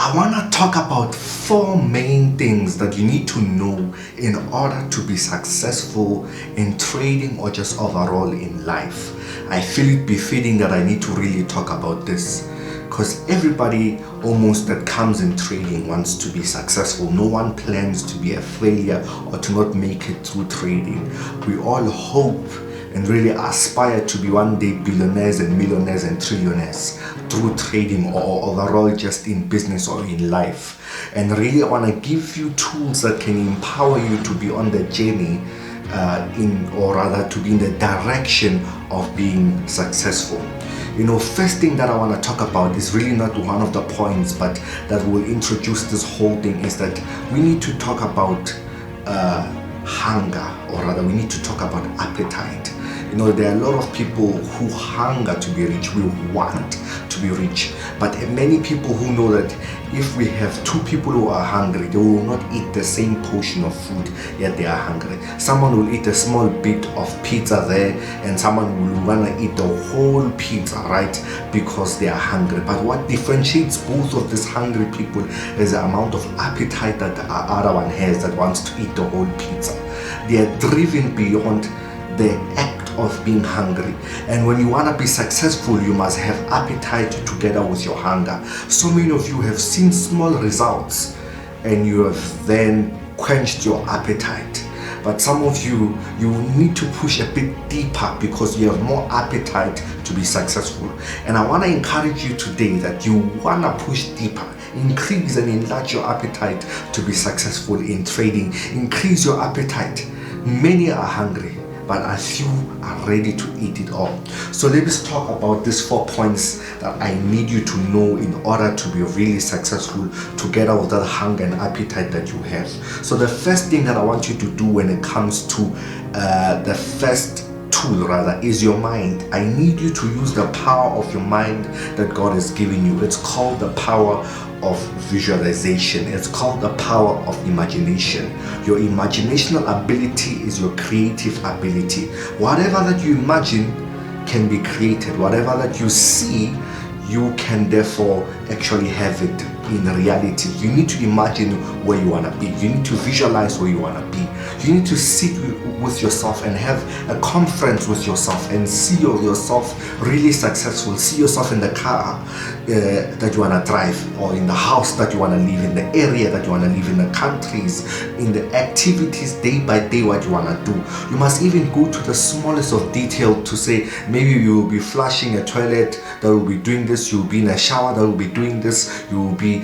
I want to talk about 4 main things that you need to know in order to be successful in trading or just overall in life. I feel it befitting that I need to really talk about this because everybody almost that comes in trading wants to be successful. No one plans to be a failure or to not make it through trading. We all hope and really aspire to be one day billionaires and millionaires and trillionaires through trading or overall just in business or in life. And really I want to give you tools that can empower you to be on the journey or rather to be in the direction of being successful. First thing that I want to talk about is really not one of the points, but that will introduce this whole thing, is that we need to talk about hunger, or rather we need to talk about appetite. There are a lot of people who hunger to be rich, we want to be rich, but many people who know that if we have 2 people who are hungry, they will not eat the same portion of food, yet they are hungry. Someone will eat a small bit of pizza there, and someone will want to eat the whole pizza, right? Because they are hungry. But what differentiates both of these hungry people is the amount of appetite that the other one has that wants to eat the whole pizza. They are driven beyond the act of being hungry. And when you want to be successful, you must have appetite together with your hunger. So many of you have seen small results and you have then quenched your appetite. But some of you need to push a bit deeper because you have more appetite to be successful. And I want to encourage you today that you want to push deeper. Increase and enlarge your appetite to be successful in trading. Increase your appetite. Many are hungry, but a few are ready to eat it all. So let's talk about these 4 points that I need you to know in order to be really successful together with that hunger and appetite that you have. So the first thing that I want you to do when it comes to the first tool rather is your mind. I need you to use the power of your mind that God has given you. It's called the power of visualization. It's called the power of imagination. Your imaginational ability is your creative ability. Whatever that you imagine can be created. Whatever that you see, you can therefore actually have it in reality. You need to imagine where you want to be. You need to visualize where you want to be. You need to sit with yourself and have a conference with yourself and see yourself really successful. See yourself in the car that you want to drive, or in the house that you want to live, in the area that you want to live, in the countries, in the activities day by day what you want to do. You must even go to the smallest of detail to say, maybe you will be flushing a toilet, that will be doing this. You will be in a shower, that will be doing this. You will be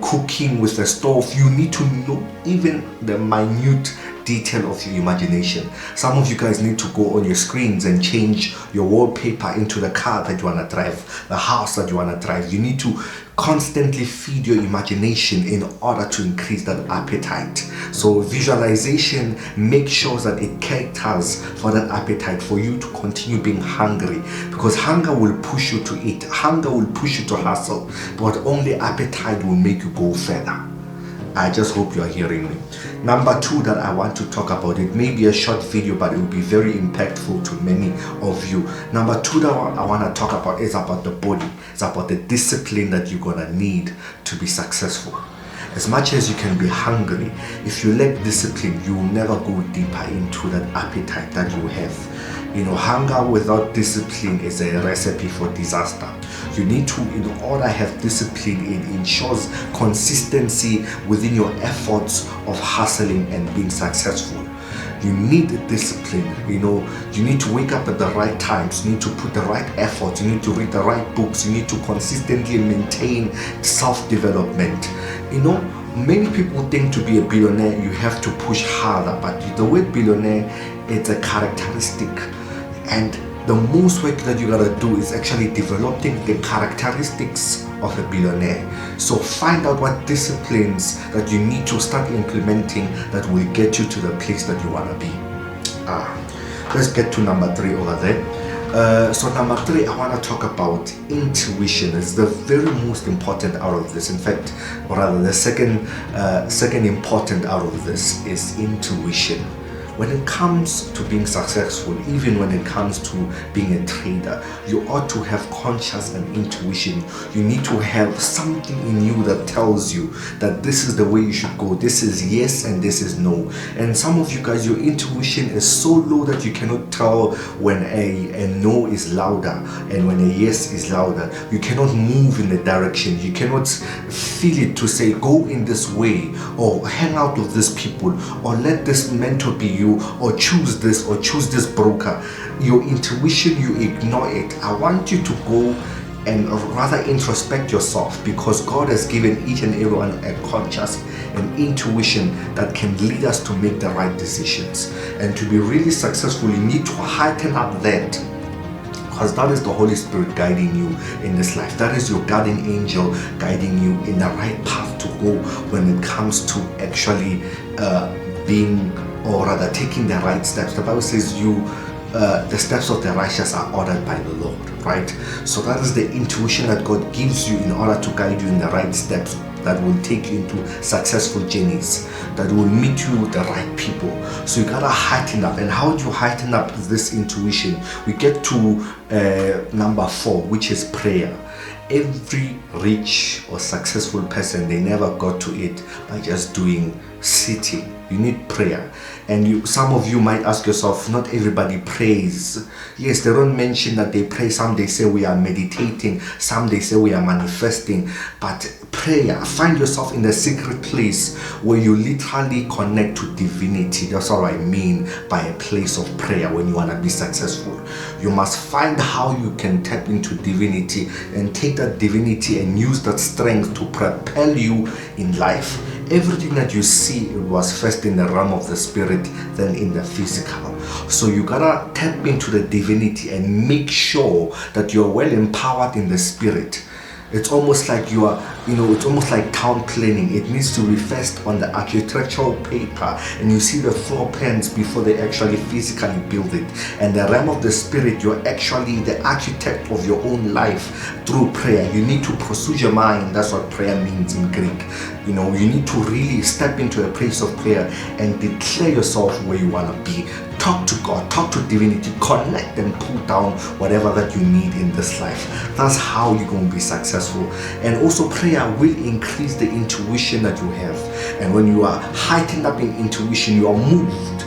cooking with the stove. You need to know even the minute detail of your imagination. Some of you guys need to go on your screens and change your wallpaper into the car that you want to drive, the house that you want to drive. You need to constantly feed your imagination in order to increase that appetite. So visualization makes sure that it caters for that appetite, for you to continue being hungry, because hunger will push you to eat, hunger will push you to hustle, but only appetite will make you go further. I just hope you are hearing me. Number 2 that I want to talk about, it may be a short video, but it will be very impactful to many of you. Number 2 that I want to talk about is about the body. It's about the discipline that you're going to need to be successful. As much as you can be hungry, if you lack discipline, you will never go deeper into that appetite that you have. Hunger without discipline is a recipe for disaster. You need to, in order to have discipline, it ensures consistency within your efforts of hustling and being successful. You need discipline. You need to wake up at the right times. You need to put the right effort. You need to read the right books. You need to consistently maintain self-development. Many people think to be a billionaire you have to push harder, but the word billionaire, it's a characteristic, and the most work that you gotta do is actually developing the characteristics of a billionaire. So find out what disciplines that you need to start implementing that will get you to the place that you want to be. Let's get to number 3 over there. So number 3, I want to talk about intuition. It's the very most important out of this. In fact, or rather the second important out of this is intuition. when it comes to being successful, even when it comes to being a trader, you ought to have conscious and intuition. You need to have something in you that tells you that this is the way you should go. This is yes and this is no. And some of you guys, your intuition is so low that you cannot tell when a no is louder and when a yes is louder. You cannot move in the direction. You cannot feel it to say go in this way, or hang out with these people, or let this mentor be you, or choose this broker. Your intuition, you ignore it. I want you to go and rather introspect yourself, because God has given each and everyone a conscious and intuition that can lead us to make the right decisions. And to be really successful, you need to heighten up that, because that is the Holy Spirit guiding you in this life. That is your guardian angel guiding you in the right path to go when it comes to actually being, or rather taking the right steps. The Bible says the steps of the righteous are ordered by the Lord, right? So that is the intuition that God gives you in order to guide you in the right steps that will take you into successful journeys, that will meet you with the right people. So you gotta heighten up. And how do you heighten up this intuition? We get to number 4, which is prayer. Every rich or successful person, they never got to it by just sitting. You need prayer. And some of you might ask yourself, not everybody prays. Yes, they don't mention that they pray. Some they say we are meditating, some they say we are manifesting. But prayer, find yourself in the secret place where you literally connect to divinity. That's what I mean by a place of prayer. When you want to be successful, you must find how you can tap into divinity and take that divinity and use that strength to propel you in life. Everything that you see, it was first in the realm of the spirit, then in the physical. So you gotta tap into the divinity and make sure that you're well empowered in the spirit. It's almost like it's almost like town planning. It needs to be first on the architectural paper, and you see the floor plans before they actually physically build it. And the realm of the spirit, you're actually the architect of your own life through prayer. You need to pursue your mind. That's what prayer means in Greek. You need to really step into a place of prayer and declare yourself where you want to be. Talk to God, talk to divinity, connect and pull down whatever that you need in this life. That's how you're going to be successful. And also prayer will increase the intuition that you have. And when you are heightened up in intuition, you are moved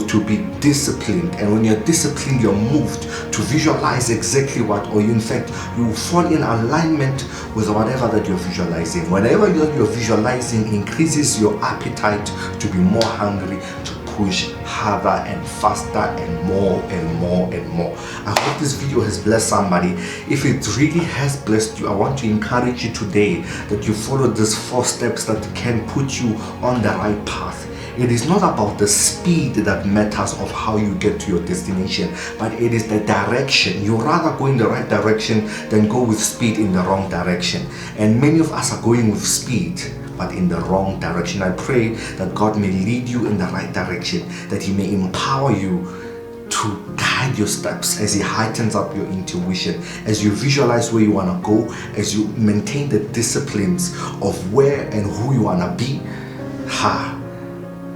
to be disciplined. And when you're disciplined, you're moved to visualize exactly what, or in fact, you fall in alignment with whatever that you're visualizing. Whatever you're visualizing increases your appetite to be more hungry, to push harder and faster and more and more and more. I hope this video has blessed somebody. If it really has blessed you, I want to encourage you today that you follow these 4 steps that can put you on the right path. It is not about the speed that matters of how you get to your destination, but it is the direction. You rather go in the right direction than go with speed in the wrong direction. And many of us are going with speed, but in the wrong direction. I pray that God may lead you in the right direction, that He may empower you to guide your steps as He heightens up your intuition, as you visualize where you want to go, as you maintain the disciplines of where and who you want to be.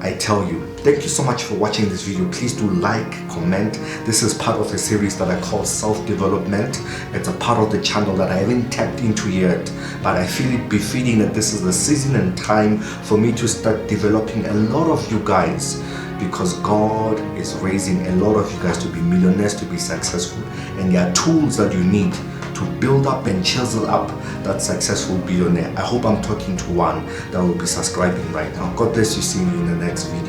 I tell you, thank you so much for watching this video. Please do like, comment. This is part of a series that I call self-development. It's a part of the channel that I haven't tapped into yet, but I feel it befitting that this is the season and time for me to start developing a lot of you guys, because God is raising a lot of you guys to be millionaires, to be successful, and there are tools that you need to build up and chisel up that successful billionaire. I hope I'm talking to one that will be subscribing right now. God bless you. See you in the next video.